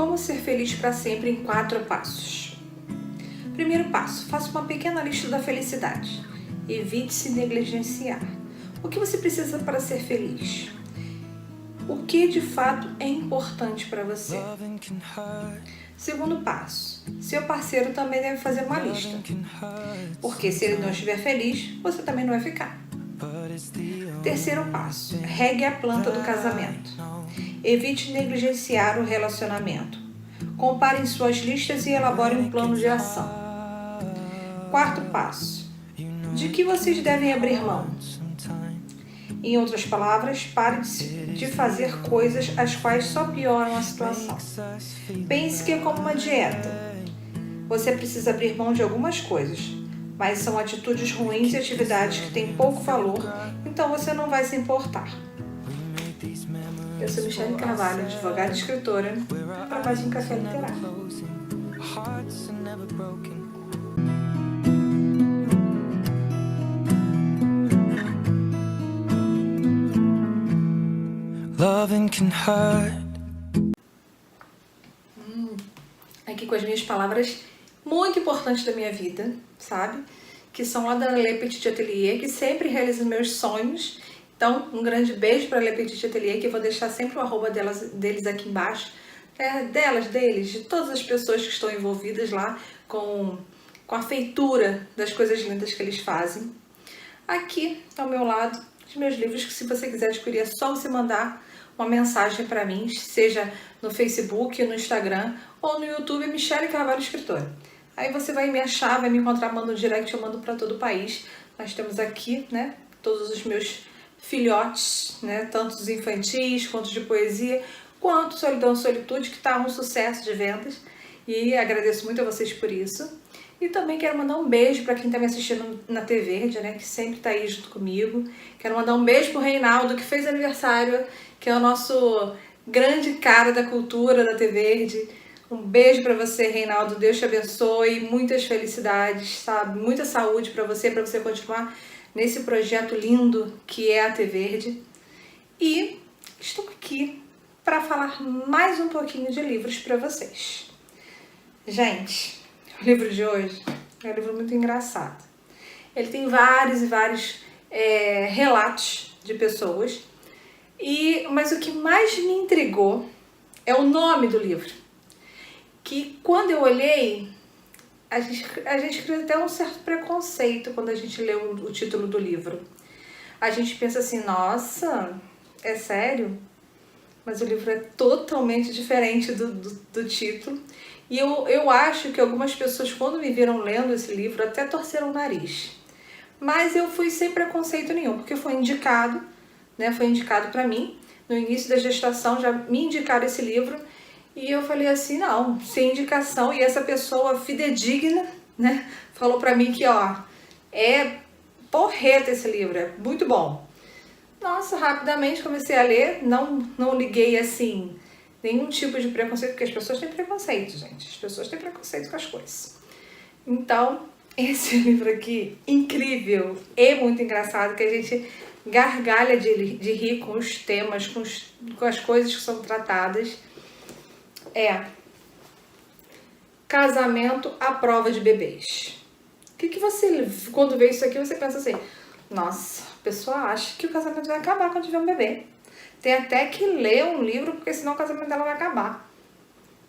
Como ser feliz para sempre em 4 passos. Primeiro passo, faça uma pequena lista da felicidade. Evite se negligenciar. O que você precisa para ser feliz? O que de fato é importante para você? Segundo passo, seu parceiro também deve fazer uma lista. Porque se ele não estiver feliz, você também não vai ficar. Terceiro passo, regue a planta do casamento. Evite negligenciar o relacionamento. Comparem suas listas e elaborem um plano de ação. Quarto passo, de que vocês devem abrir mão? Em outras palavras, pare de fazer coisas as quais só pioram a situação. Pense que é como uma dieta. Você precisa abrir mão de algumas coisas, mas são atitudes ruins e atividades que têm pouco valor, então você não vai se importar. Eu sou Michele Carvalho, advogada e escritora, para mais um Café Literário. Loving can hurt. Aqui com as minhas palavras muito importantes da minha vida, sabe? Que são lá da Le Petit Atelier, que sempre realiza meus sonhos. Então, um grande beijo para a Le Petit Atelier, que eu vou deixar sempre o arroba deles aqui embaixo. Deles, de todas as pessoas que estão envolvidas lá com a feitura das coisas lindas que eles fazem. Aqui, ao meu lado, os meus livros, que se você quiser adquirir, é só você mandar uma mensagem para mim, seja no Facebook, no Instagram ou no YouTube, Michele Carvalho Escritora. Aí você vai me achar, vai me encontrar, manda um direct, eu mando para todo o país. Nós temos aqui, né, todos os meus filhotes, né, tanto os infantis, quanto de poesia, quanto Solidão e Solitude, que está um sucesso de vendas. E agradeço muito a vocês por isso. E também quero mandar um beijo para quem está me assistindo na TV Verde, né, que sempre está aí junto comigo. Quero mandar um beijo pro Reinaldo, que fez aniversário, que é o nosso grande cara da cultura da TV Verde. Um beijo para você, Reinaldo. Deus te abençoe, muitas felicidades, sabe? Muita saúde para você continuar nesse projeto lindo que é a TV Verde. E estou aqui para falar mais um pouquinho de livros para vocês. Gente, o livro de hoje é um livro muito engraçado. Ele tem vários e vários relatos de pessoas, mas o que mais me intrigou é o nome do livro. Que quando eu olhei, a gente cria até um certo preconceito quando a gente lê o título do livro. A gente pensa assim, nossa, é sério? Mas o livro é totalmente diferente do título. E eu acho que algumas pessoas, quando me viram lendo esse livro, até torceram o nariz. Mas eu fui sem preconceito nenhum, porque foi indicado, né? Foi indicado para mim. No início da gestação já me indicaram esse livro. E eu falei assim, não, sem indicação. E essa pessoa fidedigna, né? Falou para mim que, ó, é porreta esse livro, é muito bom. Nossa, rapidamente comecei a ler, não liguei assim, nenhum tipo de preconceito, porque as pessoas têm preconceito, gente. As pessoas têm preconceito com as coisas. Então, esse livro aqui, incrível, é muito engraçado, que a gente gargalha de rir com os temas, com as coisas que são tratadas. Casamento à prova de bebês. O que você, quando vê isso aqui, você pensa assim, nossa, a pessoa acha que o casamento vai acabar quando tiver um bebê. Tem até que ler um livro, porque senão o casamento dela vai acabar.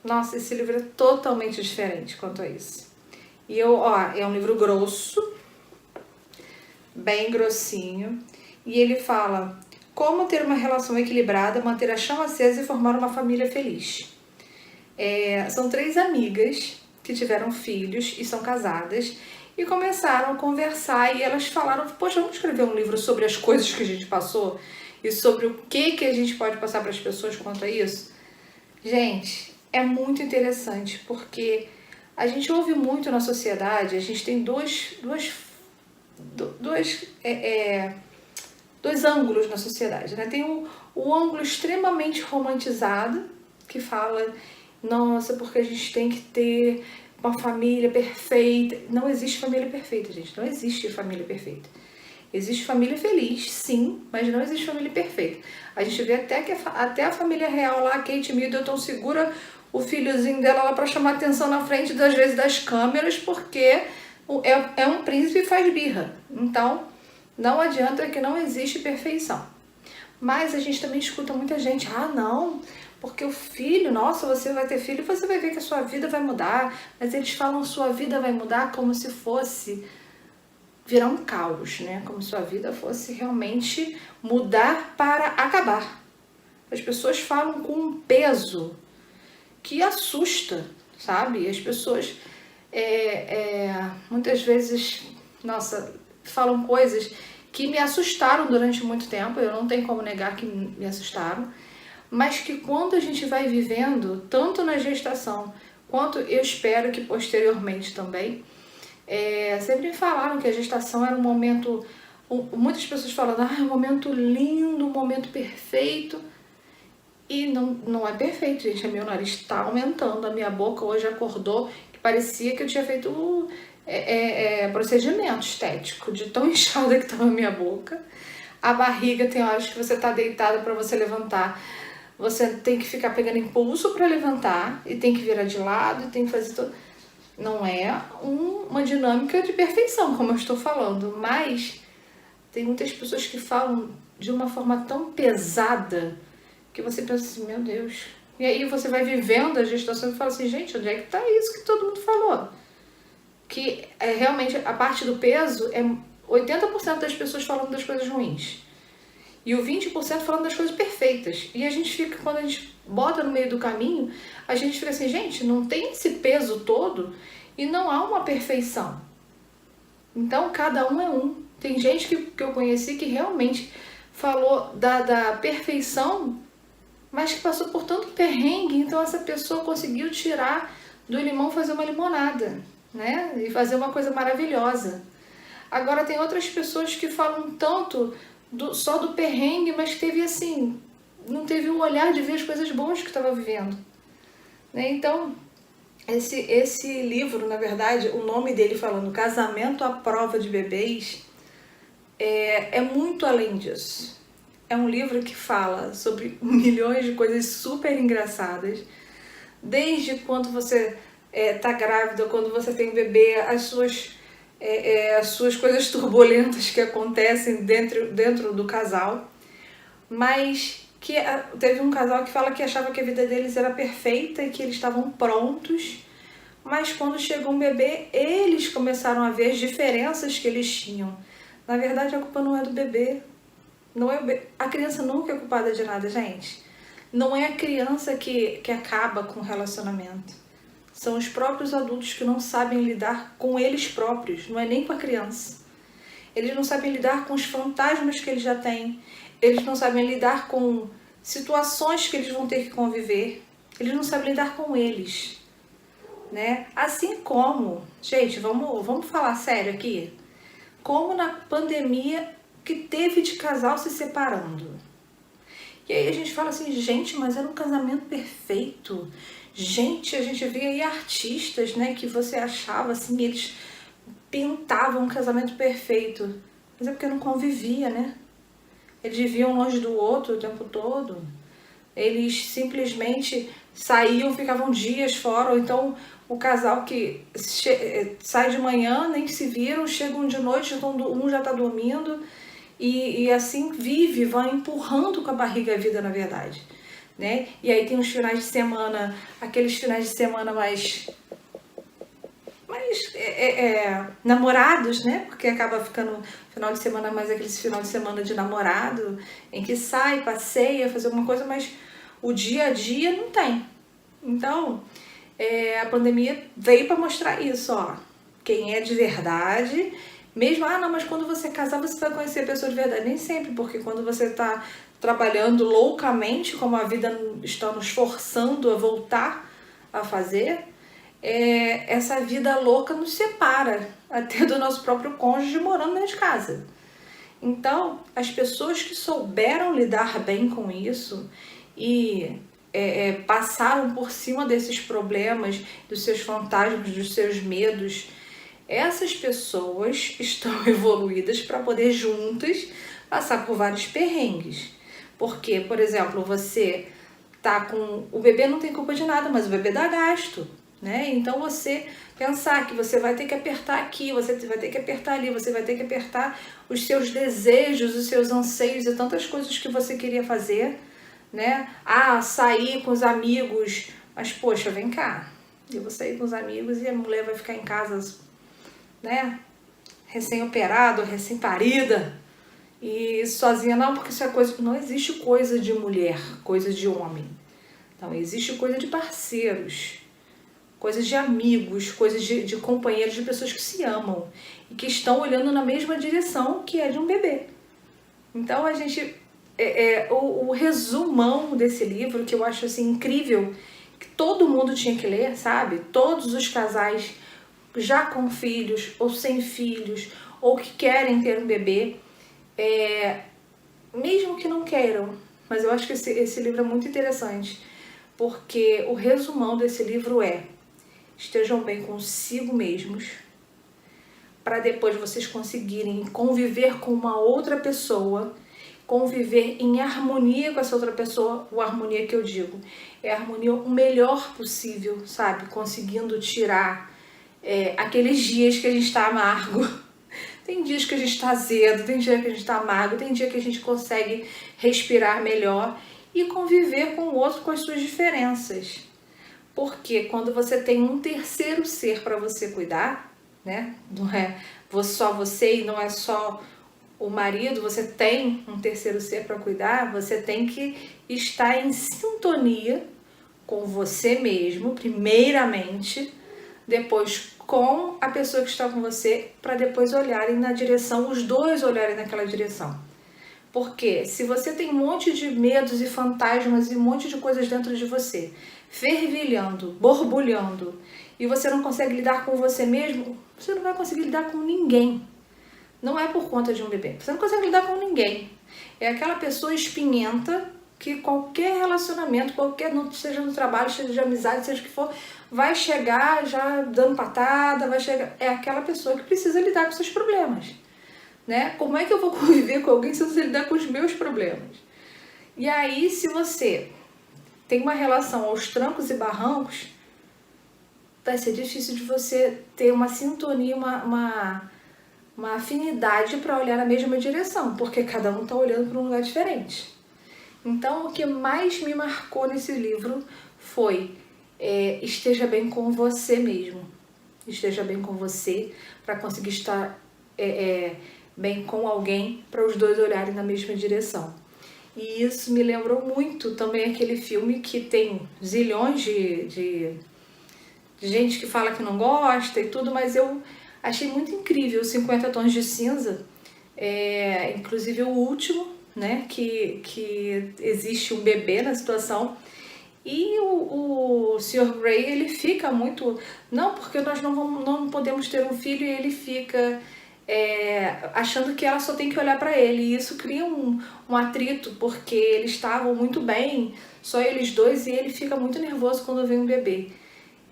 Nossa, esse livro é totalmente diferente quanto a isso. E é um livro grosso, bem grossinho, e ele fala como ter uma relação equilibrada, manter a chama acesa e formar uma família feliz. São 3 amigas que tiveram filhos e são casadas e começaram a conversar e elas falaram, poxa, vamos escrever um livro sobre as coisas que a gente passou e sobre o que a gente pode passar para as pessoas quanto a isso. Gente, é muito interessante porque a gente ouve muito na sociedade, a gente tem dois ângulos na sociedade, né? Tem o ângulo extremamente romantizado, que fala, nossa, porque a gente tem que ter uma família perfeita. Não existe família perfeita, gente, não existe família perfeita. Existe família feliz, sim, mas não existe família perfeita. A gente vê até que até a família real lá, Kate Middleton, segura o filhozinho dela lá para chamar atenção na frente, das vezes, das câmeras, porque é um príncipe e faz birra. Então, não adianta, que não existe perfeição. Mas a gente também escuta muita gente, não, porque o filho, nossa, você vai ter filho, você vai ver que a sua vida vai mudar. Mas eles falam sua vida vai mudar como se fosse virar um caos, né? Como se sua vida fosse realmente mudar para acabar. As pessoas falam com um peso que assusta, sabe? As pessoas muitas vezes, nossa, falam coisas que me assustaram durante muito tempo, eu não tenho como negar que me assustaram, mas que quando a gente vai vivendo, tanto na gestação, quanto eu espero que posteriormente também, sempre me falaram que a gestação era um momento, muitas pessoas falando, é um momento lindo, um momento perfeito, e não é perfeito, gente. Meu nariz está aumentando, a minha boca hoje acordou, que parecia que eu tinha feito procedimento estético, de tão inchada que estava a minha boca. A barriga, tem horas que você está deitada, para você levantar, você tem que ficar pegando impulso para levantar, e tem que virar de lado, e tem que fazer tudo. Não é uma dinâmica de perfeição, como eu estou falando, mas tem muitas pessoas que falam de uma forma tão pesada, que você pensa assim, meu Deus. E aí você vai vivendo a gestação e fala assim, gente, onde é que tá isso que todo mundo falou? Que realmente a parte do peso é 80% das pessoas falando das coisas ruins. E o 20% falando das coisas perfeitas. E a gente fica, quando a gente bota no meio do caminho, a gente fica assim, gente, não tem esse peso todo e não há uma perfeição. Então, cada um é um. Tem gente que eu conheci que realmente falou da perfeição, mas que passou por tanto perrengue, então essa pessoa conseguiu tirar do limão, fazer uma limonada, né? E fazer uma coisa maravilhosa. Agora tem outras pessoas que falam tanto só do perrengue, mas teve assim, não teve o olhar de ver as coisas boas que estava vivendo, né? Então, esse livro, na verdade, o nome dele falando Casamento à Prova de Bebês, é muito além disso. É um livro que fala sobre milhões de coisas super engraçadas, desde quando você tá grávida, quando você tem bebê, as suas coisas turbulentas que acontecem dentro do casal, mas que teve um casal que fala que achava que a vida deles era perfeita e que eles estavam prontos, mas quando chegou um bebê, eles começaram a ver as diferenças que eles tinham. Na verdade, a culpa não é do bebê. A criança nunca é culpada de nada, gente. Não é a criança que acaba com o relacionamento. São os próprios adultos que não sabem lidar com eles próprios. Não é nem com a criança. Eles não sabem lidar com os fantasmas que eles já têm. Eles não sabem lidar com situações que eles vão ter que conviver. Eles não sabem lidar com eles, né? Assim como, gente, vamos falar sério aqui. Como na pandemia que teve de casal se separando. E aí a gente fala assim, gente, mas era um casamento perfeito. Gente, a gente via aí artistas, né, que você achava assim, eles pintavam um casamento perfeito. Mas é porque não convivia, né? Eles viviam longe do outro o tempo todo. Eles simplesmente saíam, ficavam dias fora, ou então o casal que sai de manhã, nem se viram, chegam de noite, um já está dormindo, e assim vive, vai empurrando com a barriga a vida, na verdade, né? E aí tem os finais de semana, aqueles finais de semana mais namorados, né? Porque acaba ficando final de semana mais aquele final de semana de namorado, em que sai, passeia, fazer alguma coisa, mas o dia a dia não tem. Então, a pandemia veio para mostrar isso, ó. Quem é de verdade, mesmo, não, mas quando você casar você vai conhecer a pessoa de verdade. Nem sempre, porque quando você está trabalhando loucamente, como a vida está nos forçando a voltar a fazer, essa vida louca nos separa até do nosso próprio cônjuge morando dentro de casa. Então, as pessoas que souberam lidar bem com isso e passaram por cima desses problemas, dos seus fantasmas, dos seus medos, essas pessoas estão evoluídas para poder juntas passar por vários perrengues. Porque, por exemplo, você tá com... O bebê não tem culpa de nada, mas o bebê dá gasto, né? Então você pensar que você vai ter que apertar aqui, você vai ter que apertar ali, você vai ter que apertar os seus desejos, os seus anseios e tantas coisas que você queria fazer, né? Ah, sair com os amigos, mas poxa, vem cá, eu vou sair com os amigos e a mulher vai ficar em casa, né? Recém-operada, recém-parida e sozinha, não, porque isso é coisa... Não existe coisa de mulher, coisa de homem. Então, existe coisa de parceiros, coisas de amigos, coisas de companheiros, de pessoas que se amam e que estão olhando na mesma direção que é de um bebê. Então, a gente... o resumão desse livro, que eu acho assim incrível, que todo mundo tinha que ler, sabe? Todos os casais já com filhos ou sem filhos, ou que querem ter um bebê, mesmo que não queiram, mas eu acho que esse livro é muito interessante, porque o resumão desse livro é: estejam bem consigo mesmos, para depois vocês conseguirem conviver com uma outra pessoa, conviver em harmonia com essa outra pessoa. O harmonia que eu digo é a harmonia o melhor possível, sabe? Conseguindo tirar aqueles dias que a gente está amargo. Tem dias que a gente está azedo, tem dia que a gente está amargo, tem dia que a gente consegue respirar melhor e conviver com o outro com as suas diferenças. Porque quando você tem um terceiro ser para você cuidar, né? Não é só você e não é só o marido, você tem um terceiro ser para cuidar, você tem que estar em sintonia com você mesmo, primeiramente, depois com a pessoa que está com você, para depois olharem na direção, os dois olharem naquela direção. Porque se você tem um monte de medos e fantasmas e um monte de coisas dentro de você, fervilhando, borbulhando, e você não consegue lidar com você mesmo, você não vai conseguir lidar com ninguém. Não é por conta de um bebê. Você não consegue lidar com ninguém. É aquela pessoa espinhenta que qualquer relacionamento, seja no trabalho, seja de amizade, seja o que for, vai chegar já dando patada, vai chegar... É aquela pessoa que precisa lidar com seus problemas, né? Como é que eu vou conviver com alguém se eu não sei lidar com os meus problemas? E aí, se você tem uma relação aos trancos e barrancos, vai ser difícil de você ter uma sintonia, uma afinidade para olhar na mesma direção, porque cada um está olhando para um lugar diferente. Então, o que mais me marcou nesse livro foi esteja bem com você mesmo. Esteja bem com você para conseguir estar bem com alguém, para os dois olharem na mesma direção. E isso me lembrou muito também aquele filme que tem zilhões de gente que fala que não gosta e tudo, mas eu achei muito incrível, 50 Tons de Cinza, inclusive o último, né, que existe um bebê na situação, e o Sr. Grey, ele fica muito, não, porque nós não podemos ter um filho, e ele fica achando que ela só tem que olhar para ele, e isso cria um atrito, porque eles estavam muito bem, só eles dois, e ele fica muito nervoso quando vem um bebê.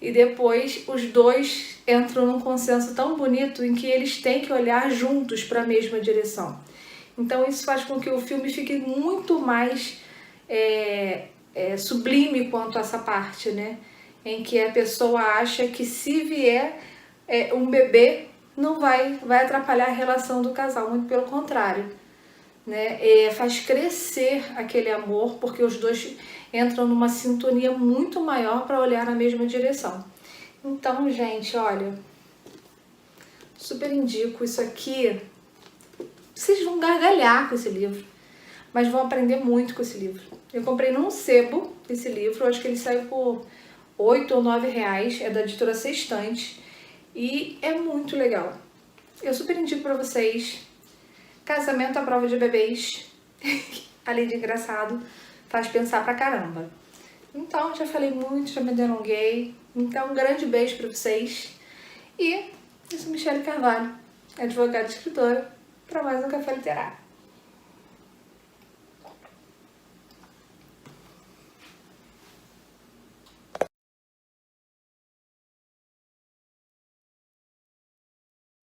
E depois os dois entram num consenso tão bonito em que eles têm que olhar juntos para a mesma direção. Então isso faz com que o filme fique muito mais sublime quanto a essa parte, né? Em que a pessoa acha que se vier um bebê não vai atrapalhar a relação do casal, muito pelo contrário, né? Faz crescer aquele amor, porque os dois entram numa sintonia muito maior para olhar na mesma direção. Então, gente, olha, super indico isso aqui. Vocês vão gargalhar com esse livro, mas vão aprender muito com esse livro. Eu comprei num sebo esse livro, acho que ele saiu por R$8 ou R$9, é da editora Sextante, e é muito legal. Eu super indico para vocês. Casamento à prova de bebês, além de engraçado, faz pensar pra caramba. Então, já falei muito, já me delonguei. Então, um grande beijo pra vocês. E eu sou Michele Carvalho, advogada e escritora, para mais um Café Literário.